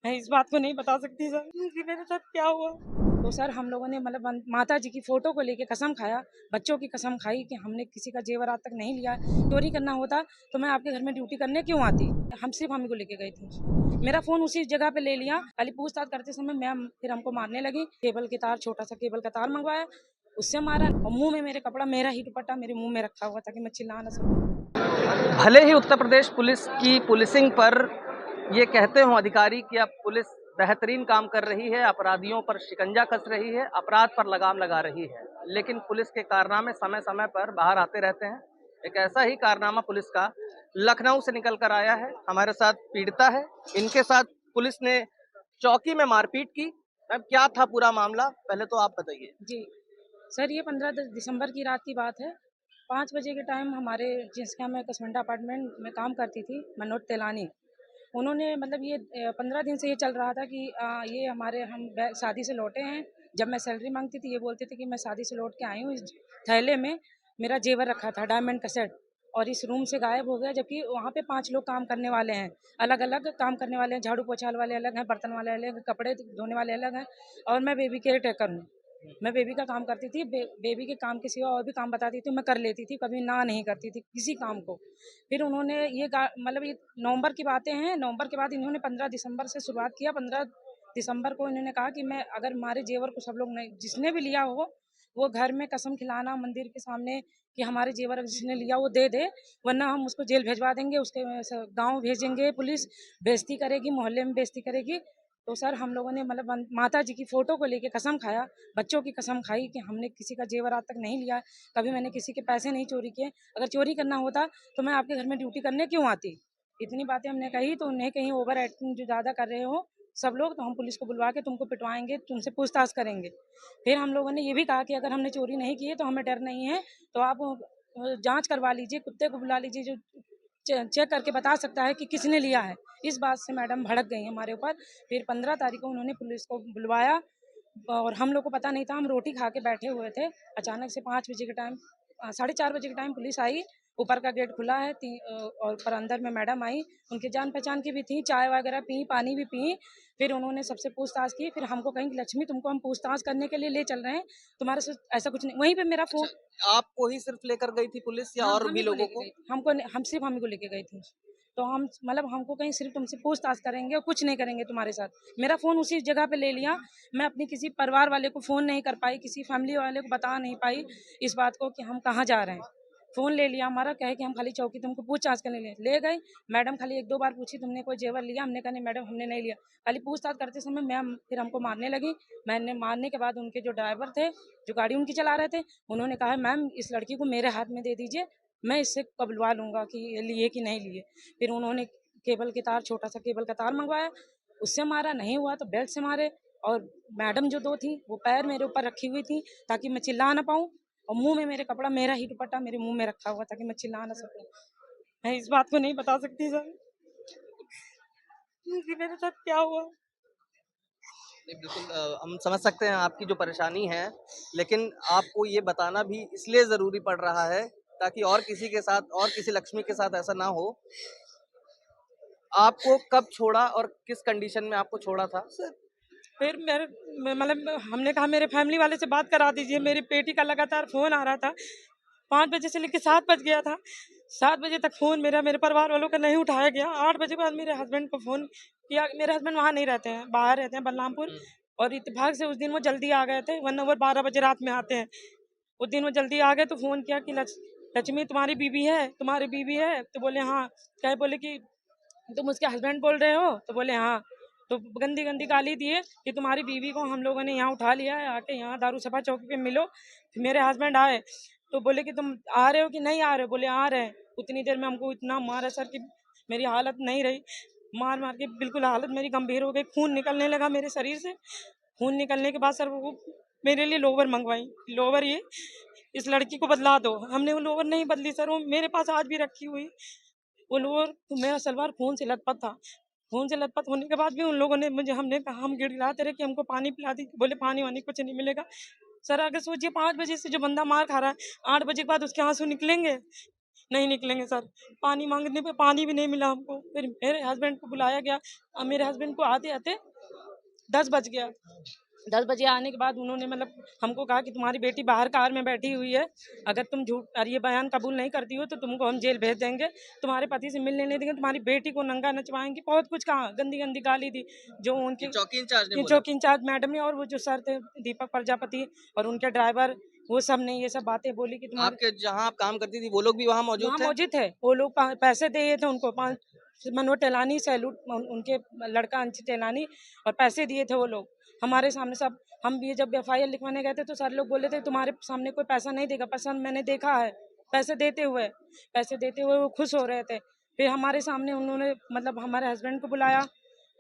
मैं इस बात को नहीं बता सकती सर कि मेरे साथ क्या हुआ। तो सर हम लोगों ने मतलब माता जी की फोटो को लेके कसम खाया, बच्चों की कसम खाई कि हमने किसी का जेवर आज तक नहीं लिया। चोरी करना होता तो मैं आपके घर में ड्यूटी करने क्यों आती। हम सिर्फ हम ही को लेके गई थी। मेरा फोन उसी जगह पे ले लिया। खाली पूछताछ करते समय मैम फिर हमको मारने लगी। केबल के तार, छोटा सा केबल का तार मंगवाया, उससे मारा और मुंह में मेरे कपड़ा, मेरा ही दुपट्टा मेरे मुंह में रखा हुआ था कि मैं चिल्ला ना सकूं। भले ही उत्तर प्रदेश पुलिस की पुलिसिंग पर ये कहते हों अधिकारी कि अब पुलिस बेहतरीन काम कर रही है, अपराधियों पर शिकंजा कस रही है, अपराध पर लगाम लगा रही है, लेकिन पुलिस के कारनामे समय समय पर बाहर आते रहते हैं। एक ऐसा ही कारनामा पुलिस का लखनऊ से निकल कर आया है। हमारे साथ पीड़िता है, इनके साथ पुलिस ने चौकी में मारपीट की। अब क्या था पूरा मामला, पहले तो आप बताइए। जी सर, ये 15 दिसंबर की रात की बात है। 5 बजे के टाइम हमारे जिसके यहाँ मैं कसमंडा अपार्टमेंट में काम करती थी, मनोज तेलानी, उन्होंने मतलब ये 15 दिन से ये चल रहा था कि ये हमारे हम शादी से लौटे हैं। जब मैं सैलरी मांगती थी ये बोलते थे कि मैं शादी से लौट के आई हूँ। इस थैले में मेरा जेवर रखा था, डायमंड का सेट, और इस रूम से गायब हो गया। जबकि वहाँ पे 5 लोग काम करने वाले हैं, अलग अलग काम करने वाले हैं। झाड़ू पोछाल वाले अलग हैं, बर्तन वाले अलग हैं, कपड़े धोने वाले अलग हैं, और मैं बेबी केयर टेकर हूँ। मैं बेबी का काम करती थी। बेबी के काम के सिवा और भी काम बताती थी, मैं कर लेती थी, कभी ना नहीं करती थी किसी काम को। फिर उन्होंने ये मतलब ये नवंबर की बातें हैं। नवंबर के बाद इन्होंने 15 दिसंबर से शुरुआत किया। 15 दिसंबर को इन्होंने कहा कि मैं अगर हमारे जेवर को सब लोग नहीं, जिसने भी लिया हो वो घर में कसम खिलाना मंदिर के सामने कि हमारे जेवर जिसने लिया वो दे दे, वरना हम उसको जेल भेजवा देंगे, उसके गांव भेजेंगे, पुलिस बेइज्जती करेगी, मोहल्ले में बेइज्जती करेगी। तो सर हम लोगों ने मतलब माता जी की फोटो को लेके कसम खाया, बच्चों की कसम खाई कि हमने किसी का जेवर आज तक नहीं लिया, कभी मैंने किसी के पैसे नहीं चोरी किए। अगर चोरी करना होता तो मैं आपके घर में ड्यूटी करने क्यों आती। इतनी बातें हमने कही तो उन्हें कहीं ओवर एक्टिंग जो ज़्यादा कर रहे हो सब लोग, तो हम पुलिस को बुलवा के तुमको पिटवाएंगे, तुमसे पूछताछ करेंगे। फिर हम लोगों ने ये भी कहा कि अगर हमने चोरी नहीं की है तो हमें डर नहीं है, तो आप जांच करवा लीजिए, कुत्ते को बुला लीजिए जो चेक करके बता सकता है कि किसने लिया है। इस बात से मैडम भड़क गई हमारे ऊपर। फिर 15 तारीख को उन्होंने पुलिस को बुलवाया और हम लोग को पता नहीं था, हम रोटी खा के बैठे हुए थे। अचानक से 5 बजे के टाइम 4:30 बजे के टाइम पुलिस आई। ऊपर का गेट खुला है और पर अंदर में मैडम आई, उनके जान पहचान की भी थी, चाय वगैरह पी, पानी भी पी। फिर उन्होंने सबसे पूछताछ की। फिर हमको कहीं कि लक्ष्मी तुमको हम पूछताछ करने के लिए ले चल रहे हैं, तुम्हारे साथ ऐसा कुछ नहीं। वहीं पे मेरा फोन। अच्छा, आपको ही सिर्फ लेकर गई थी पुलिस या हाँ, और हम भी ही को लोगों लेके को? गई थी। हम सिर्फ हम ही को लेके गई थी। तो हम मतलब हमको कहीं सिर्फ तुमसे पूछताछ करेंगे और कुछ नहीं करेंगे तुम्हारे साथ। मेरा फ़ोन उसी जगह पे ले लिया। मैं अपनी किसी परिवार वाले को फ़ोन नहीं कर पाई, किसी फैमिली वाले को बता नहीं पाई इस बात को कि हम कहाँ जा रहे हैं। फ़ोन ले लिया हमारा, कहे कि हम खाली चौकी तुमको पूछताछ करने ले गए। मैडम खाली 1-2 बार पूछी तुमने कोई जेवर लिया? हमने कहा नहीं मैडम हमने नहीं लिया। खाली पूछताछ करते समय मैम फिर हमको मारने लगी। मैंने मारने के बाद उनके जो ड्राइवर थे, जो गाड़ी उनकी चला रहे थे, उन्होंने कहा मैम इस लड़की को मेरे हाथ में दे दीजिए, मैं इससे कबलवा लूँगा कि ये लिए कि नहीं लिए। फिर उन्होंने केबल के तार, छोटा सा केबल का तार मंगवाया, उससे मारा, नहीं हुआ तो बेल्ट से मारे। और मैडम जो 2 थी वो पैर मेरे ऊपर रखी हुई थी ताकि मैं चिल्ला ना पाऊँ, और मुंह में मेरे कपड़ा, मेरा ही दुपट्टा मेरे मुंह में रखा हुआ था कि मैं चिल्ला ना सकूं। मैं इस बात को नहीं बता सकती सर कि मेरे साथ क्या हुआ। नहीं, बिल्कुल हम समझ सकते हैं आपकी जो परेशानी है, लेकिन आपको ये बताना भी इसलिए ज़रूरी पड़ रहा है, ताकि और किसी के साथ और किसी लक्ष्मी के साथ ऐसा ना हो। आपको कब छोड़ा और किस कंडीशन में आपको छोड़ा था? फिर मतलब हमने कहा मेरे फैमिली वाले से बात करा दीजिए। मेरी बेटी का लगातार फ़ोन आ रहा था। 5 बजे से लेके 7 बज गया था। 7 बजे तक फ़ोन मेरे परिवार वालों का नहीं उठाया गया। 8 बजे के बाद मेरे हस्बैंड को फ़ोन किया। मेरे हस्बैंड वहाँ नहीं रहते हैं, बाहर रहते हैं बलरामपुर, और इत्तेफाक से उस दिन वो जल्दी आ गए थे, वरना वो 12 बजे रात में आते हैं। उस दिन वो जल्दी आ गए तो फ़ोन किया कि लक्ष्मी तुम्हारी बीवी है, तुम्हारी बीवी है? तो बोले हाँ। कहे बोले कि तुम उसके हस्बैंड बोल रहे हो? तो बोले हाँ। तो गंदी गंदी गाली दिए कि तुम्हारी बीवी को हम लोगों ने यहाँ उठा लिया है, आके यहाँ दारू सफा चौकी पे मिलो। फिर मेरे हस्बैंड आए तो बोले कि तुम आ रहे हो कि नहीं आ रहे हो? बोले आ रहे हैं। उतनी देर में हमको इतना मारा सर कि मेरी हालत नहीं रही। मार मार के बिल्कुल हालत मेरी गंभीर हो गई, खून निकलने लगा मेरे शरीर से। खून निकलने के बाद सर वो मेरे लिए लोवर मंगवाई, लोवर ये इस लड़की को बदला दो। हमने वो लोवर नहीं बदली सर, वो मेरे पास आज भी रखी हुई। वो लोअर तो मेरा सलवार खून से लथपथ था। खून से लथपथ होने के बाद भी उन लोगों ने हमने कहा, हम गिड़गिड़ाते रहे कि हमको पानी पिला दी। बोले पानी वानी कुछ नहीं मिलेगा। सर अगर सोचिए 5 बजे से जो बंदा मार खा रहा है, 8 बजे के बाद उसके आंसू निकलेंगे? नहीं निकलेंगे सर। पानी मांगने पे पानी भी नहीं मिला हमको। फिर मेरे हस्बैंड को बुलाया गया। मेरे हस्बैंड को आते आते 10 बज गया। 10 बजे आने के बाद उन्होंने मतलब हमको कहा कि तुम्हारी बेटी बाहर कार में बैठी हुई है, अगर तुम झूठ और ये बयान कबूल नहीं करती हो तो तुमको हम जेल भेज देंगे, तुम्हारे पति से मिलने नहीं देंगे, तुम्हारी बेटी को नंगा नचवाएंगे। बहुत कुछ कहा, गंदी गंदी गाली दी। जो उनके चौकी इंचार्ज ने बोला। चौकी इंचार्ज मैडम ने और वो जो सर थे दीपक प्रजापति और उनके ड्राइवर, वो सब ने ये सब बातें बोली कि तुम्हारे आपके जहाँ आप काम करती थी वो लोग भी वहाँ मौजूद वहाँ थे? मौजूद थे। वो लोग पैसे दिए थे उनको, मनोज टेलानी सैलूट उनके लड़का अंशित टेलानी, और पैसे दिए थे वो लोग हमारे सामने सब। हम ये जब एफआईआर लिखवाने गए थे तो सर लोग बोले थे तुम्हारे सामने कोई पैसा नहीं देगा, पसंद मैंने देखा है पैसे देते हुए वो खुश हो रहे थे। फिर हमारे सामने उन्होंने मतलब हमारे हस्बैंड को बुलाया,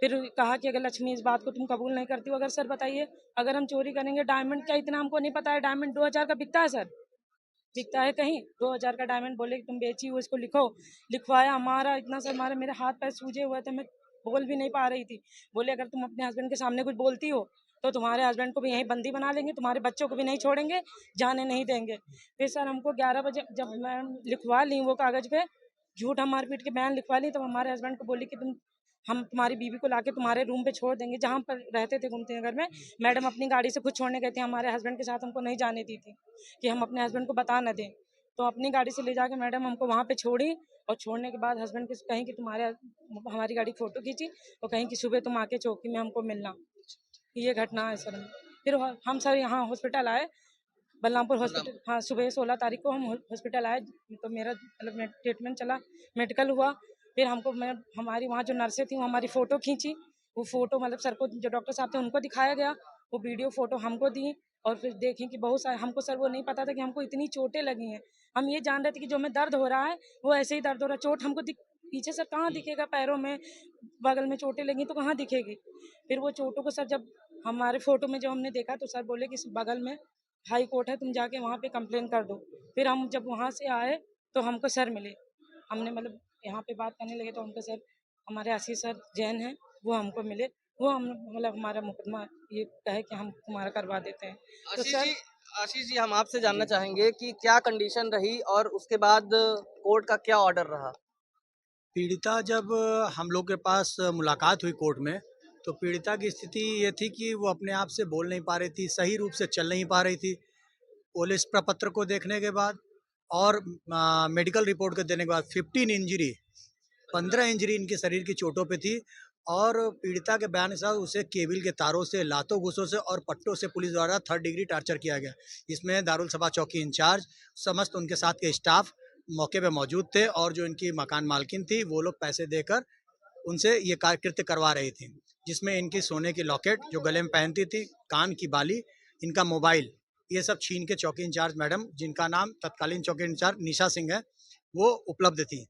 फिर कहा कि अगर लक्ष्मी इस बात को तुम कबूल नहीं करती हो, अगर सर बताइए अगर हम चोरी करेंगे डायमंड, क्या इतना हमको नहीं पता है डायमंड 2000 का बिकता है सर? दिखता है कहीं? 2000 का डायमंड बोले कि तुम बेची हो, इसको लिखो। लिखवाया, हमारा इतना सर, हमारे मेरे हाथ पैर सूजे हुए थे, मैं बोल भी नहीं पा रही थी। बोले अगर तुम अपने हस्बैंड के सामने कुछ बोलती हो तो तुम्हारे हस्बैंड को भी यहीं बंदी बना लेंगे, तुम्हारे बच्चों को भी नहीं छोड़ेंगे, जाने नहीं देंगे। फिर सर हमको 11 बजे जब मैं लिखवा ली वो कागज़ पे, झूठा मारपीट के बयान लिखवा ली, तब हमारे हस्बैंड को बोली कि हम तुम्हारी बीवी को लाके तुम्हारे रूम पे छोड़ देंगे जहाँ पर रहते थे गोमती नगर में। मैडम अपनी गाड़ी से खुद छोड़ने गए थे, हमारे हस्बैंड के साथ हमको नहीं जाने दी थी कि हम अपने हस्बैंड को बता न दें। तो अपनी गाड़ी से ले जाके मैडम हमको वहाँ पे छोड़ी, और छोड़ने के बाद हस्बैंड के कहीं कि तुम्हारे हमारी गाड़ी की फ़ोटो खींची और कहीं कि सुबह तुम आके चौकी में हमको मिलना। ये घटना है सर। फिर हम सर यहाँ हॉस्पिटल आए, बलरामपुर हॉस्पिटल। हाँ, सुबह 16 तारीख को हम हॉस्पिटल आए, तो मेरा मतलब ट्रीटमेंट चला, मेडिकल हुआ। फिर हमको मैं हमारी वहाँ जो नर्सें थी वो हमारी फ़ोटो खींची, वो फ़ोटो मतलब सर को, जो डॉक्टर साहब थे उनको दिखाया गया, वो वीडियो फ़ोटो हमको दी। और फिर देखें कि बहुत सारे, हमको सर वो नहीं पता था कि हमको इतनी चोटें लगी हैं। हम ये जान रहे थे कि जो हमें दर्द हो रहा है वो ऐसे ही दर्द हो रहा है, चोट हमको पीछे से कहाँ दिखेगा, पैरों में बगल में चोटें लगी तो कहाँ दिखेगी। फिर वो चोटों को सर जब हमारे फ़ोटो में जब हमने देखा तो सर बोले कि इस बगल में हाई कोर्ट है, तुम जाके वहाँ पे कंप्लेन कर दो। फिर हम जब वहाँ से आए तो हमको सर मिले, हमने मतलब यहाँ पे बात करने लगे तो हमको सर, हमारे आशीष सर जैन हैं, वो हमको मिले। वो हम मतलब हमारा मुकदमा ये कहे कि हम तुम्हारा करवा देते हैं। तो आशीष सर जी आशीष जी हम आपसे जानना चाहेंगे कि क्या कंडीशन रही और उसके बाद कोर्ट का क्या ऑर्डर रहा? पीड़िता जब हम लोग के पास मुलाकात हुई कोर्ट में, तो पीड़िता की स्थिति ये थी कि वो अपने आप से बोल नहीं पा रही थी, सही रूप से चल नहीं पा रही थी। पुलिस प्रपत्र को देखने के बाद और मेडिकल रिपोर्ट को देने के बाद 15 इंजरी इनके शरीर की चोटों पे थी। और पीड़िता के बयान के साथ उसे केबिल के तारों से, लातों घूसों से और पट्टों से पुलिस द्वारा 3rd डिग्री टॉर्चर किया गया। इसमें दारुल सभा चौकी इंचार्ज, समस्त उनके साथ के स्टाफ मौके पे मौजूद थे, और जो इनकी मकान मालकिन थी वो लोग पैसे देकर उनसे ये कृत्य करवा रही थी, जिसमें इनकी सोने की लॉकेट जो गले में पहनती थी, कान की बाली, इनका मोबाइल, ये सब छीन के चौकी इंचार्ज मैडम, जिनका नाम तत्कालीन चौकी इंचार्ज निशा सिंह है, वो उपलब्ध थी।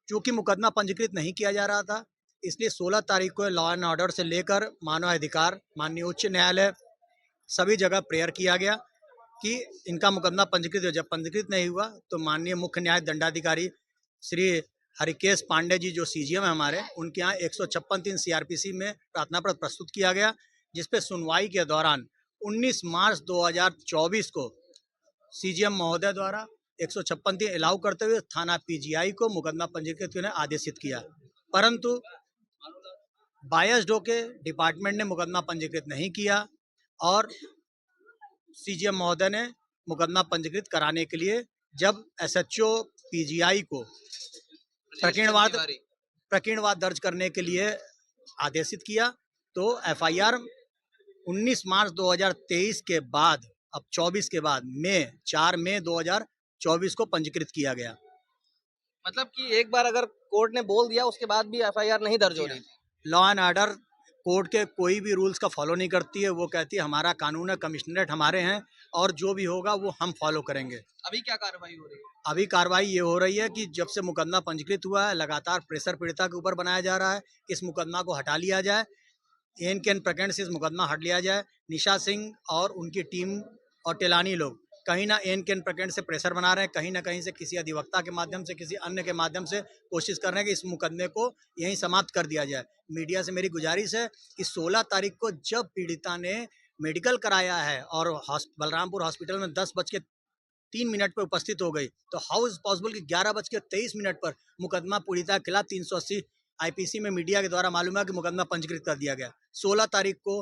चूंकि मुकदमा पंजीकृत नहीं किया जा रहा था, इसलिए 16 तारीख को लॉ एंड ऑर्डर से लेकर मानवाधिकार, माननीय उच्च न्यायालय, सभी जगह प्रेयर किया गया कि इनका मुकदमा पंजीकृत हो। जब पंजीकृत नहीं हुआ तो माननीय मुख्य न्याय दंडाधिकारी श्री हरिकेश पांडे जी, जो सीजीएम है हमारे, उनके यहाँ 156(3) सीआरपीसी में प्रार्थना पत्र प्रस्तुत किया गया, जिसपे सुनवाई के दौरान 19 मार्च 2024 को सीजीएम महोदय द्वारा 156(3) अलाउ करते हुए थाना पीजीआई को मुकदमा पंजीकृत करने आदेशित किया। परंतु बायस्ड होके डिपार्टमेंट ने मुकदमा पंजीकृत नहीं किया, और सीजीएम महोदय ने मुकदमा पंजीकृत कराने के लिए जब एसएचओ पीजीआई को प्रकीर्णवाद दर्ज करने के लिए आदेशित किया, तो एफआईआर 19 मार्च 2023 के बाद, अब 24 के बाद 4 मई 2024 को पंजीकृत किया गया। मतलब कि एक बार अगर कोर्ट ने बोल दिया उसके बाद भी एफआईआर नहीं दर्ज हो रही थी। लॉ एंड ऑर्डर कोर्ट के कोई भी रूल्स का फॉलो नहीं करती है, वो कहती है हमारा कानून है, कमिश्नरेट हमारे हैं, और जो भी होगा वो हम फॉलो करेंगे। अभी क्या कार्रवाई हो रही है? अभी कार्रवाई ये हो रही है कि जब से मुकदमा पंजीकृत हुआ है, लगातार प्रेशर पीड़िता के ऊपर बनाया जा रहा है, इस मुकदमा को हटा लिया जाए, एन के एन प्रकरण से इस मुकदमा हट लिया जाए। निशा सिंह और उनकी टीम और टेलानी लोग कहीं ना एन के एन प्रकरण से प्रेशर बना रहे हैं, कहीं ना कहीं से किसी अधिवक्ता के माध्यम से, किसी अन्य के माध्यम से कोशिश कर रहे हैं कि इस मुकदमे को यहीं समाप्त कर दिया जाए। मीडिया से मेरी गुजारिश है कि 16 तारीख को जब पीड़िता ने मेडिकल कराया है और बलरामपुर हॉस्पिटल में 10 बज के 3 मिनट पर उपस्थित हो गई, तो हाउ इज पॉसिबल कि 11:23 पर मुकदमा पीड़िता के खिलाफ 380 आईपीसी में मीडिया के द्वारा मालूम है कि मुकदमा पंजीकृत कर दिया गया। 16 तारीख को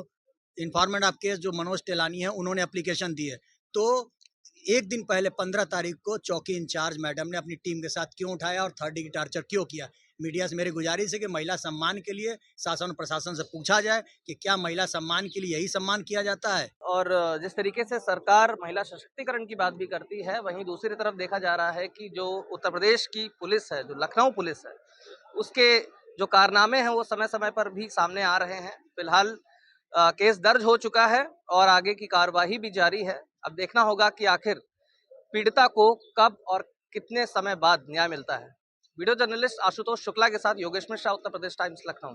इन्फॉर्मेंट ऑफ केस जो मनोज टेलानी है उन्होंने एप्लीकेशन दी है। तो एक दिन पहले 15 तारीख को चौकी इंचार्ज मैडम ने अपनी टीम के साथ क्यों उठाया और थर्ड डिग्री टार्चर क्यों किया। मीडिया से मेरी गुजारिश है कि महिला सम्मान के लिए शासन प्रशासन से पूछा जाए कि क्या महिला सम्मान के लिए यही सम्मान किया जाता है। और जिस तरीके से सरकार महिला सशक्तिकरण की बात भी करती है, वहीं दूसरी तरफ देखा जा रहा है कि जो उत्तर प्रदेश की पुलिस है, जो लखनऊ पुलिस है, उसके जो कारनामे हैं वो समय समय पर भी सामने आ रहे हैं। फिलहाल केस दर्ज हो चुका है और आगे की कार्यवाही भी जारी है। अब देखना होगा कि आखिर पीड़िता को कब और कितने समय बाद न्याय मिलता है। वीडियो जर्नलिस्ट आशुतोष शुक्ला के साथ योगेश मिश्रा, उत्तर प्रदेश टाइम्स, लखनऊ।